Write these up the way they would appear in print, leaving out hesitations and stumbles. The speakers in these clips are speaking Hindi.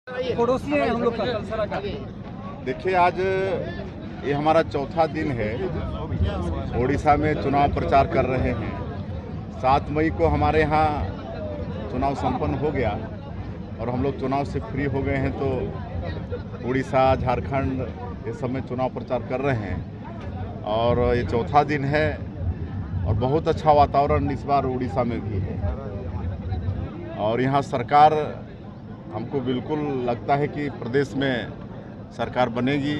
पड़ोसी है हम लोग का। देखिए, आज ये हमारा चौथा दिन है। उड़ीसा में चुनाव प्रचार कर रहे हैं। 7 मई को हमारे यहाँ चुनाव संपन्न हो गया और हम लोग चुनाव से फ्री हो गए हैं, तो उड़ीसा, झारखंड ये सब में चुनाव प्रचार कर रहे हैं और ये चौथा दिन है और बहुत अच्छा वातावरण इस बार उड़ीसा में भी है। और यहाँ सरकार, हमको बिल्कुल लगता है कि प्रदेश में सरकार बनेगी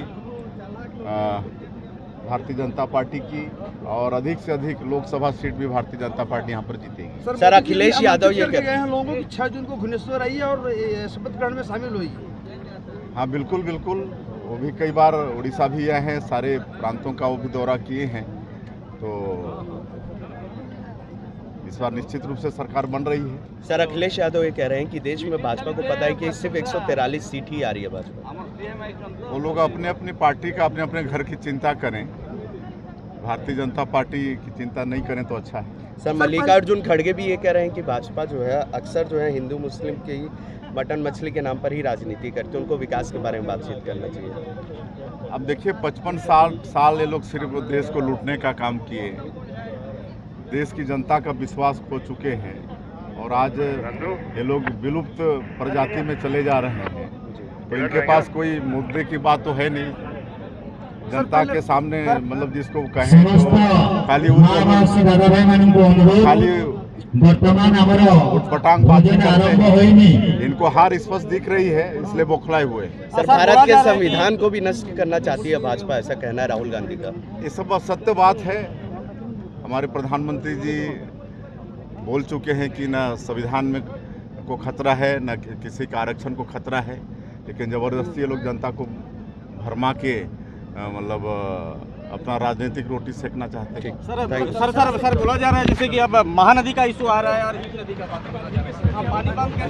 भारतीय जनता पार्टी की, और अधिक से अधिक लोकसभा सीट भी भारतीय जनता पार्टी यहाँ पर जीतेगी। सर, अखिलेश यादव ये कहते हैं लोगों की 6 जून को भुवनेश्वर आई है और शपथ ग्रहण में शामिल हुई। हाँ, बिल्कुल बिल्कुल, वो भी कई बार उड़ीसा भी आए हैं, सारे प्रांतों का वो भी दौरा किए हैं। तो इस बार निश्चित रूप से सरकार बन रही है। सर, अखिलेश यादव ये कह रहे हैं कि देश में भाजपा को पता है कि सिर्फ 143 सीट ही आ रही है भाजपा। वो लोग अपने अपनी पार्टी का, अपने अपने घर की चिंता करें, भारतीय जनता पार्टी की चिंता नहीं करें तो अच्छा है। सर, मल्लिकार्जुन खड़गे भी ये कह रहे हैं कि भाजपा जो है अक्सर जो है हिंदू मुस्लिम की मटन मछली के नाम पर ही राजनीति करते हैं, उनको विकास के बारे में बातचीत करना चाहिए। अब देखिए, 55 साल ये लोग सिर्फ देश को लूटने का काम किए, देश की जनता का विश्वास खो चुके हैं और आज ये लोग विलुप्त प्रजाति में चले जा रहे हैं। तो इनके पास कोई मुद्दे की बात तो है नहीं। जनता के सामने मतलब जिसको कहें तो खाली उठपटांग बातें करते हैं। इनको हार स्पष्ट दिख रही है, इसलिए बौखलाए हुए। सर, भारत के संविधान को भी नष्ट करना चाहती है भाजपा, ऐसा कहना है राहुल गांधी का। ये सब सत्य बात है। हमारे प्रधानमंत्री जी बोल चुके हैं कि न संविधान में को खतरा है, न किसी का आरक्षण को खतरा है, लेकिन ज़बरदस्ती ये लोग जनता को भरमा के मतलब अपना राजनीतिक रोटी सेकना चाहते हैं। सर बोला जा रहा है जैसे कि अब महानदी का इशू आ रहा है और नदी का बात बोला जा रहा है। पानी बंद कर